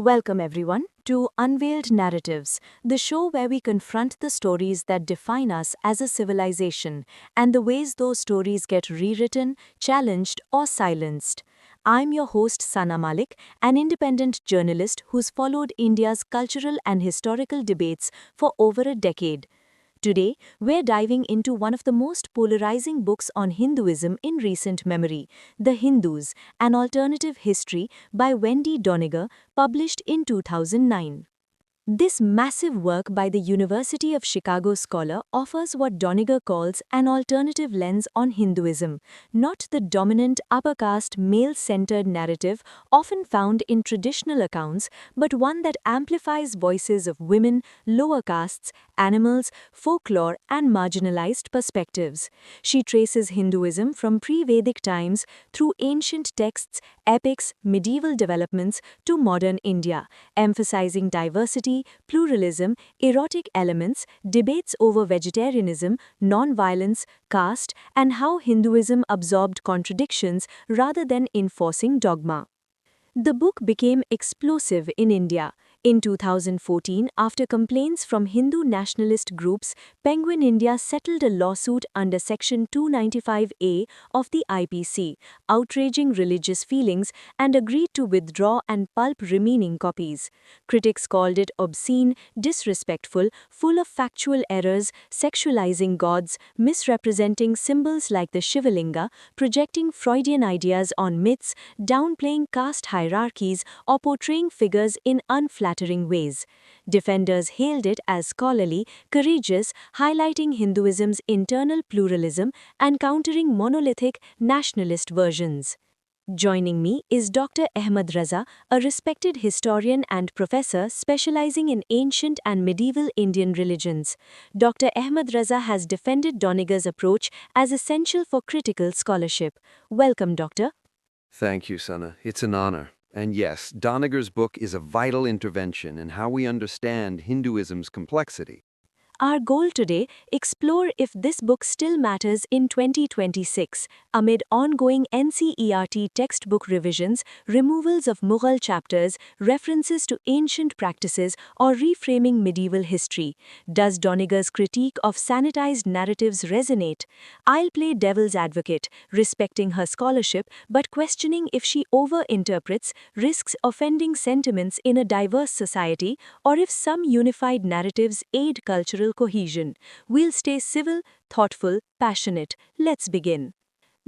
Welcome everyone to Unveiled Narratives, the show where we confront the stories that define us as a civilization and the ways those stories get rewritten, challenged, or silenced. I'm your host Sana Malik, an independent journalist who's followed India's cultural and historical debates for over a decade. Today, we're diving into one of the most polarizing books on Hinduism in recent memory, The Hindus, An Alternative History by Wendy Doniger, published in 2009. This massive work by the University of Chicago scholar offers what Doniger calls an alternative lens on Hinduism, not the dominant upper caste male-centered narrative often found in traditional accounts, but one that amplifies voices of women, lower castes, animals, folklore, and marginalized perspectives. She traces Hinduism from pre-Vedic times through ancient texts, epics, medieval developments to modern India, emphasizing diversity, pluralism, erotic elements, debates over vegetarianism, non-violence, caste, and how Hinduism absorbed contradictions rather than enforcing dogma. The book became explosive in India. In 2014, after complaints from Hindu nationalist groups, Penguin India settled a lawsuit under Section 295A of the IPC, outraging religious feelings, and agreed to withdraw and pulp remaining copies. Critics called it obscene, disrespectful, full of factual errors, sexualizing gods, misrepresenting symbols like the Shiva Linga, projecting Freudian ideas on myths, downplaying caste hierarchies, or portraying figures in unflattering ways. Defenders hailed it as scholarly, courageous, highlighting Hinduism's internal pluralism and countering monolithic, nationalist versions. Joining me is Dr. Ahmed Raza, a respected historian and professor specializing in ancient and medieval Indian religions. Dr. Ahmed Raza has defended Doniger's approach as essential for critical scholarship. Welcome, Doctor. Thank you, Sana. It's an honor. And yes, Doniger's book is a vital intervention in how we understand Hinduism's complexity. Our goal today, explore if this book still matters in 2026, amid ongoing NCERT textbook revisions, removals of Mughal chapters, references to ancient practices, or reframing medieval history. Does Doniger's critique of sanitized narratives resonate? I'll play devil's advocate, respecting her scholarship but questioning if she overinterprets, risks offending sentiments in a diverse society, or if some unified narratives aid cultural cohesion. We'll stay civil, thoughtful, passionate. Let's begin.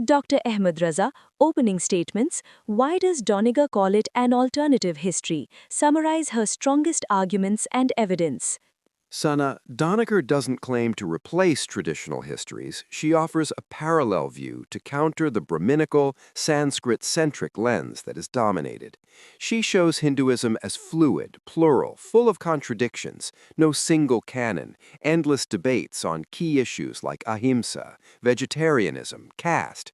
Dr. Ahmed Raza, opening statements. Why does Doniger call it an alternative history? Summarize her strongest arguments and evidence. Sana, Doniger doesn't claim to replace traditional histories. She offers a parallel view to counter the Brahminical, Sanskrit-centric lens that is dominated. She shows Hinduism as fluid, plural, full of contradictions, no single canon, endless debates on key issues like ahimsa, vegetarianism, caste.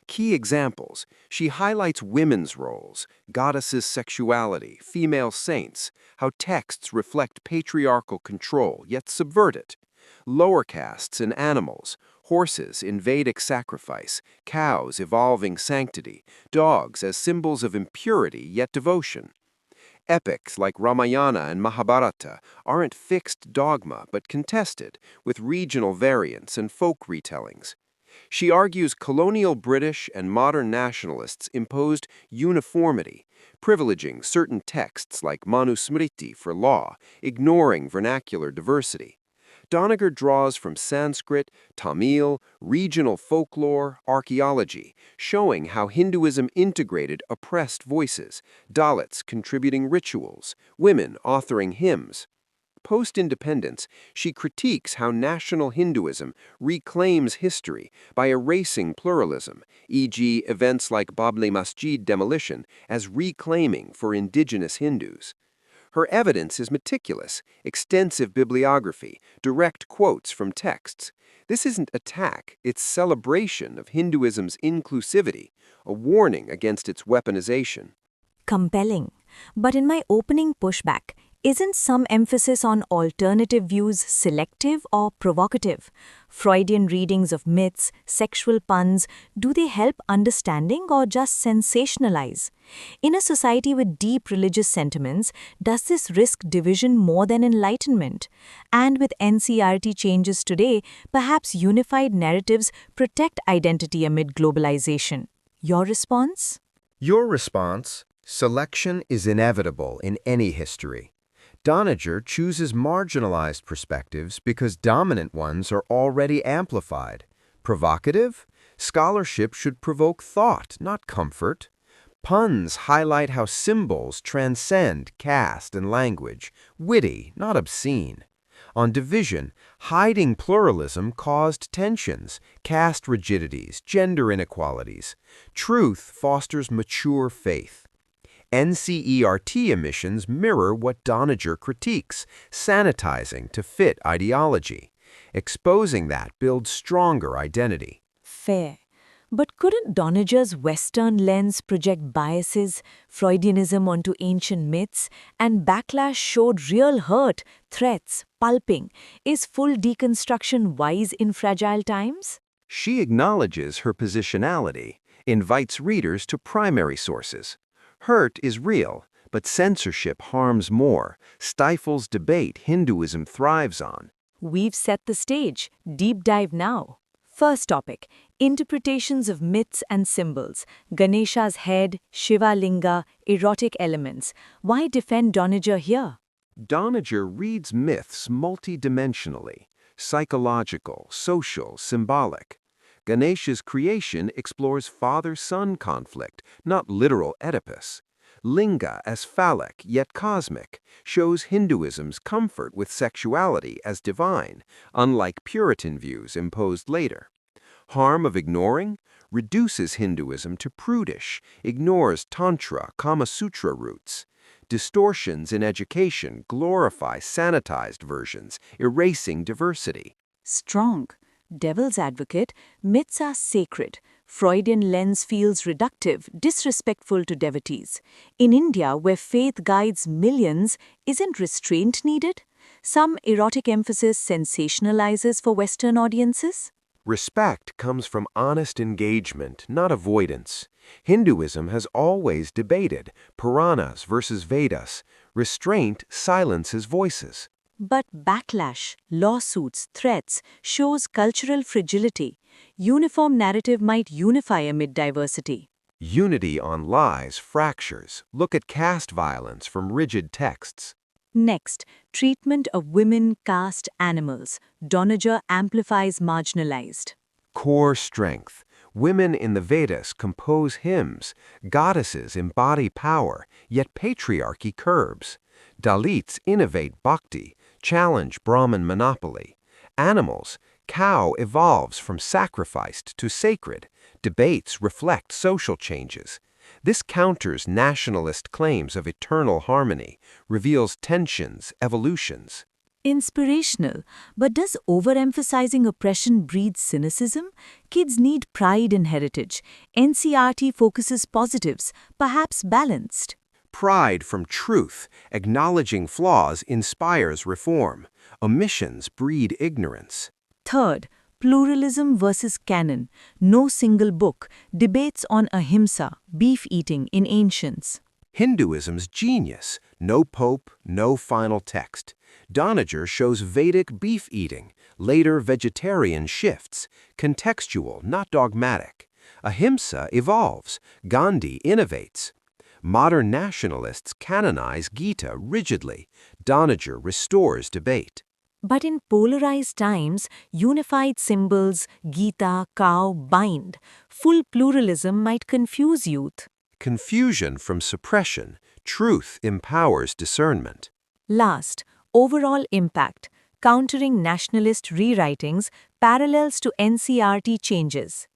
Key examples: she highlights women's roles, goddesses' sexuality, female saints, how texts reflect patriarchal control yet subvert it, lower castes and animals, horses in Vedic sacrifice, cows evolving sanctity, dogs as symbols of impurity yet devotion. Epics like Ramayana and Mahabharata aren't fixed dogma but contested, with regional variants and folk retellings. She argues colonial British and modern nationalists imposed uniformity, privileging certain texts like Manusmriti for law, ignoring vernacular diversity. Doniger draws from Sanskrit, Tamil, regional folklore, archaeology, showing how Hinduism integrated oppressed voices, Dalits contributing rituals, women authoring hymns. Post-independence, she critiques how national Hinduism reclaims history by erasing pluralism, e.g. events like Babri Masjid demolition, as reclaiming for indigenous Hindus. Her evidence is meticulous, extensive bibliography, direct quotes from texts. This isn't attack, it's celebration of Hinduism's inclusivity, a warning against its weaponization. Compelling. But in my opening pushback, Isn't some emphasis on alternative views selective or provocative? Freudian readings of myths, sexual puns, do they help understanding or just sensationalize? In a society with deep religious sentiments, does this risk division more than enlightenment? And with NCERT changes today, perhaps unified narratives protect identity amid globalization. Your response? Your response: selection is inevitable in any history. Doniger chooses marginalized perspectives because dominant ones are already amplified. Provocative? Scholarship should provoke thought, not comfort. Puns highlight how symbols transcend caste and language. Witty, not obscene. On division, hiding pluralism caused tensions, caste rigidities, gender inequalities. Truth fosters mature faith. NCERT emissions mirror what Doniger critiques, sanitizing to fit ideology. Exposing that builds stronger identity. Fair. But couldn't Doniger's Western lens project biases, Freudianism onto ancient myths, and backlash showed real hurt, threats, pulping? Is full deconstruction wise in fragile times? She acknowledges her positionality, invites readers to primary sources. Hurt is real, but censorship harms more, stifles debate Hinduism thrives on. We've set the stage. Deep dive now. First topic: interpretations of myths and symbols. Ganesha's head, Shiva Linga, erotic elements. Why defend Doniger here? Doniger reads myths multidimensionally, psychological, social, symbolic. Ganesha's creation explores father-son conflict, not literal Oedipus. Linga as phallic, yet cosmic, shows Hinduism's comfort with sexuality as divine, unlike Puritan views imposed later. Harm of ignoring reduces Hinduism to prudish, ignores Tantra, Kama Sutra roots. Distortions in education glorify sanitized versions, erasing diversity. Strong. Devil's advocate, myths are sacred. Freudian lens feels reductive, disrespectful to devotees. In India, where faith guides millions, isn't restraint needed? Some erotic emphasis sensationalizes for Western audiences? Respect comes from honest engagement, not avoidance. Hinduism has always debated Puranas versus Vedas. Restraint silences voices. But backlash, lawsuits, threats shows cultural fragility. Uniform narrative might unify amid diversity. Unity on lies fractures. Look at caste violence from rigid texts. Next, treatment of women, caste, animals. Doniger amplifies marginalized. Core strength. Women in the Vedas compose hymns. Goddesses embody power, yet patriarchy curbs. Dalits innovate bhakti, challenge Brahmin monopoly. Animals, cow evolves from sacrificed to sacred. Debates reflect social changes. This counters nationalist claims of eternal harmony, reveals tensions, evolutions. Inspirational, but does overemphasizing oppression breed cynicism? Kids need pride in heritage. NCERT focuses positives, perhaps balanced. Pride from truth, acknowledging flaws inspires reform. Omissions breed ignorance. Third, pluralism versus canon. No single book. Debates on ahimsa, beef eating in ancients. Hinduism's genius. No pope, no final text. Doniger shows Vedic beef eating, later vegetarian shifts, contextual, not dogmatic. Ahimsa evolves, Gandhi innovates. Modern nationalists canonize Gita rigidly. Doniger restores debate. But in polarized times, unified symbols, Gita, cow, bind. Full pluralism might confuse youth. Confusion from suppression. Truth empowers discernment. Last, overall impact. Countering nationalist rewritings, parallels to NCERT changes.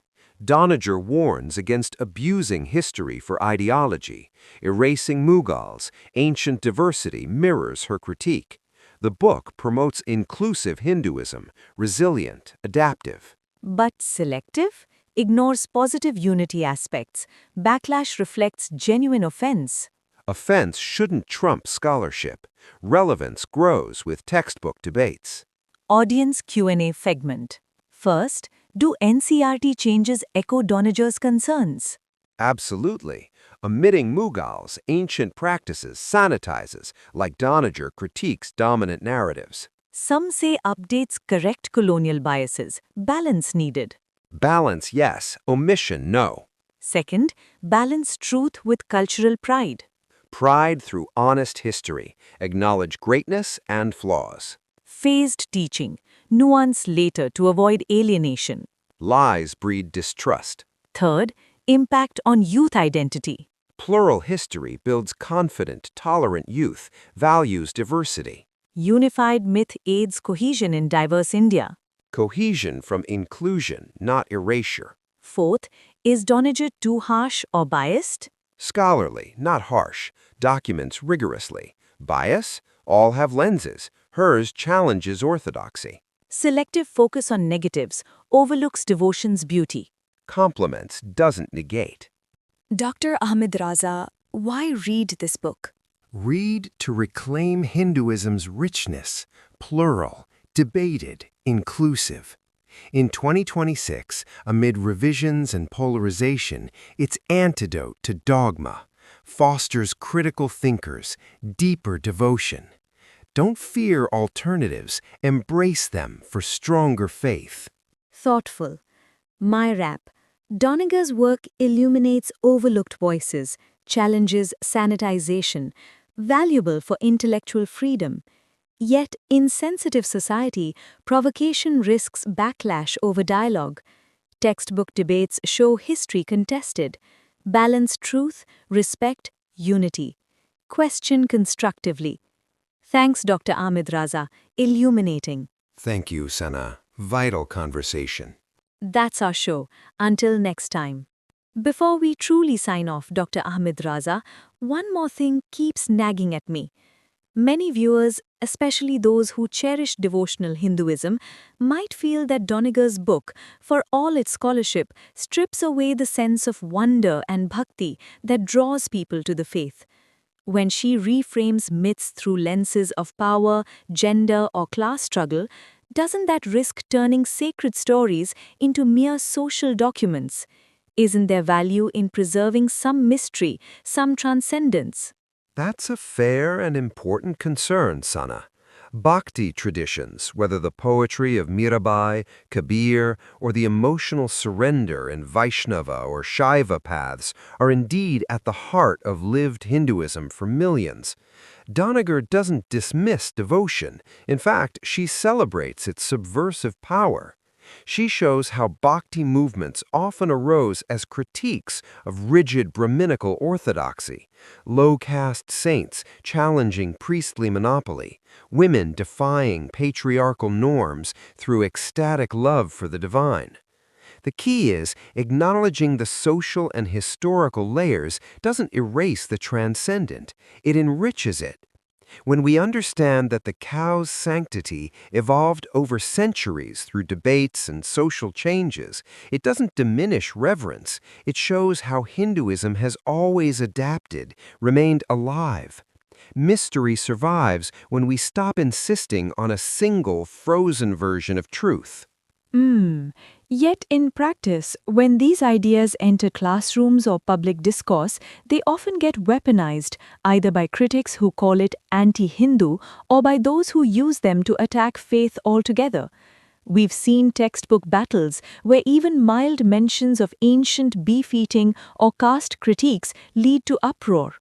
Doniger warns against abusing history for ideology. Erasing Mughals, ancient diversity mirrors her critique. The book promotes inclusive Hinduism, resilient, adaptive. But selective? Ignores positive unity aspects. Backlash reflects genuine offense. Offense shouldn't trump scholarship. Relevance grows with textbook debates. Audience Q&A segment. First, do NCERT changes echo Doniger's concerns? Absolutely. Omitting Mughals' ancient practices sanitizes, like Doniger critiques dominant narratives. Some say updates correct colonial biases. Balance needed. Balance, yes. Omission, no. Second, balance truth with cultural pride. Pride through honest history. Acknowledge greatness and flaws. Phased teaching. Nuance later to avoid alienation. Lies breed distrust. Third, impact on youth identity. Plural history builds confident, tolerant youth, values diversity. Unified myth aids cohesion in diverse India. Cohesion from inclusion, not erasure. Fourth, is Doniger too harsh or biased? Scholarly, not harsh. Documents rigorously. Bias? All have lenses. Hers challenges orthodoxy. Selective focus on negatives overlooks devotion's beauty. Compliments doesn't negate. Dr. Ahmed Raza, why read this book? Read to reclaim Hinduism's richness, plural, debated, inclusive. In 2026, amid revisions and polarization, its antidote to dogma fosters critical thinkers, deeper devotion. Don't fear alternatives, embrace them for stronger faith. Thoughtful. My rap. Doniger's work illuminates overlooked voices, challenges sanitization, valuable for intellectual freedom. Yet, in sensitive society, provocation risks backlash over dialogue. Textbook debates show history contested. Balance truth, respect, unity. Question constructively. Thanks, Dr. Ahmed Raza. Illuminating. Thank you, Sana. Vital conversation. That's our show. Until next time. Before we truly sign off, Dr. Ahmed Raza, one more thing keeps nagging at me. Many viewers, especially those who cherish devotional Hinduism, might feel that Doniger's book, for all its scholarship, strips away the sense of wonder and bhakti that draws people to the faith. When she reframes myths through lenses of power, gender, or class struggle, doesn't that risk turning sacred stories into mere social documents? Isn't there value in preserving some mystery, some transcendence? That's a fair and important concern, Sana. Bhakti traditions, whether the poetry of Mirabai, Kabir, or the emotional surrender in Vaishnava or Shiva paths, are indeed at the heart of lived Hinduism for millions. Doniger doesn't dismiss devotion. In fact, she celebrates its subversive power. She shows how bhakti movements often arose as critiques of rigid Brahminical orthodoxy, low-caste saints challenging priestly monopoly, women defying patriarchal norms through ecstatic love for the divine. The key is acknowledging the social and historical layers doesn't erase the transcendent, it enriches it. When we understand that the cow's sanctity evolved over centuries through debates and social changes, it doesn't diminish reverence. It shows how Hinduism has always adapted, remained alive. Mystery survives when we stop insisting on a single frozen version of truth. Yet in practice, when these ideas enter classrooms or public discourse, they often get weaponized, either by critics who call it anti-Hindu or by those who use them to attack faith altogether. We've seen textbook battles where even mild mentions of ancient beef-eating or caste critiques lead to uproar.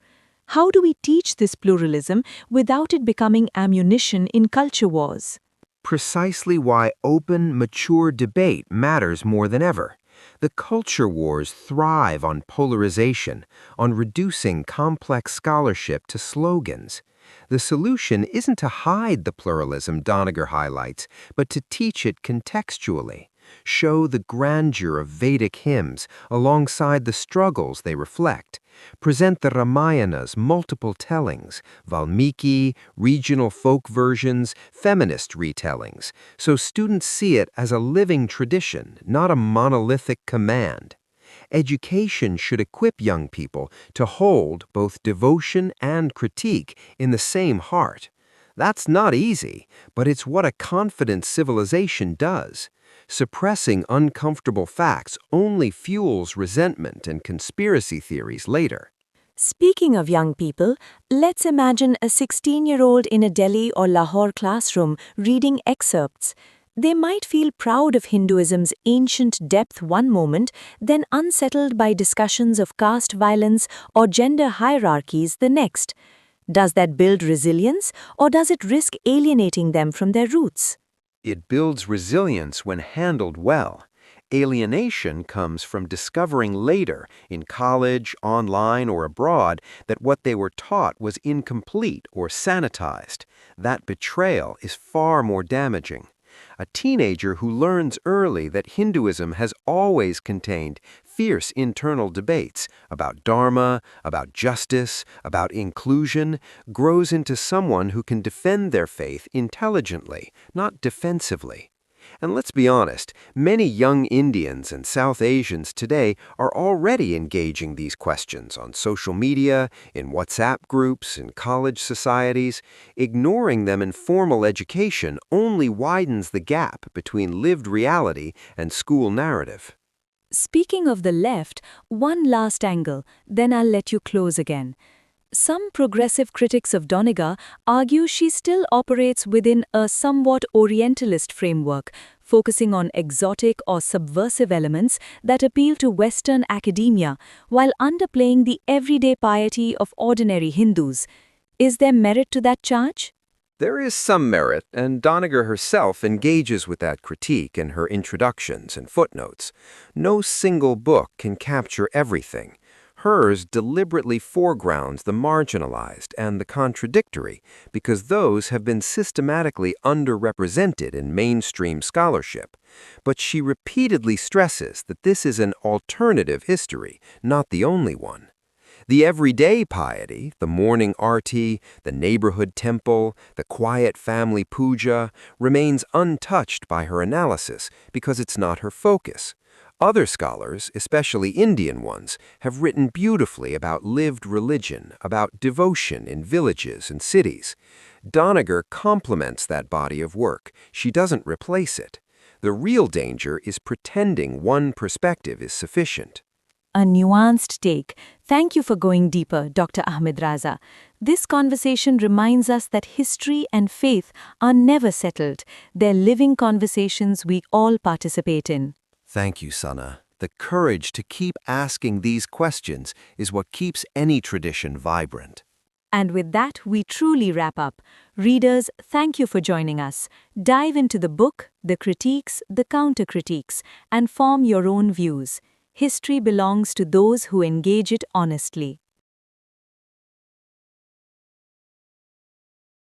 How do we teach this pluralism without it becoming ammunition in culture wars? Precisely why open, mature debate matters more than ever. The culture wars thrive on polarization, on reducing complex scholarship to slogans. The solution isn't to hide the pluralism Doniger highlights, but to teach it contextually. Show the grandeur of Vedic hymns alongside the struggles they reflect. Present the Ramayana's multiple tellings, Valmiki, regional folk versions, feminist retellings, so students see it as a living tradition, not a monolithic command. Education should equip young people to hold both devotion and critique in the same heart. That's not easy, but it's what a confident civilization does. Suppressing uncomfortable facts only fuels resentment and conspiracy theories later. Speaking of young people, let's imagine a 16-year-old in a Delhi or Lahore classroom reading excerpts. They might feel proud of Hinduism's ancient depth one moment, then unsettled by discussions of caste violence or gender hierarchies the next. Does that build resilience, or does it risk alienating them from their roots? It builds resilience when handled well. Alienation comes from discovering later, in college, online, or abroad, that what they were taught was incomplete or sanitized. That betrayal is far more damaging. A teenager who learns early that Hinduism has always contained fierce internal debates about dharma, about justice, about inclusion, grows into someone who can defend their faith intelligently, not defensively. And let's be honest, many young Indians and South Asians today are already engaging these questions on social media, in WhatsApp groups, in college societies. Ignoring them in formal education only widens the gap between lived reality and school narrative. Speaking of the left, one last angle, then I'll let you close again. Some progressive critics of Doniger argue she still operates within a somewhat Orientalist framework, focusing on exotic or subversive elements that appeal to Western academia, while underplaying the everyday piety of ordinary Hindus. Is there merit to that charge? There is some merit, and Doniger herself engages with that critique in her introductions and footnotes. No single book can capture everything. Hers deliberately foregrounds the marginalized and the contradictory because those have been systematically underrepresented in mainstream scholarship. But she repeatedly stresses that this is an alternative history, not the only one. The everyday piety, the morning arti, the neighborhood temple, the quiet family puja, remains untouched by her analysis because it's not her focus. Other scholars, especially Indian ones, have written beautifully about lived religion, about devotion in villages and cities. Doniger complements that body of work. She doesn't replace it. The real danger is pretending one perspective is sufficient. A nuanced take. Thank you for going deeper, Dr. Ahmed Raza. This conversation reminds us that history and faith are never settled. They're living conversations we all participate in. Thank you, Sana. The courage to keep asking these questions is what keeps any tradition vibrant. And with that, we truly wrap up. Readers, thank you for joining us. Dive into the book, the critiques, the counter-critiques, and form your own views. History belongs to those who engage it honestly.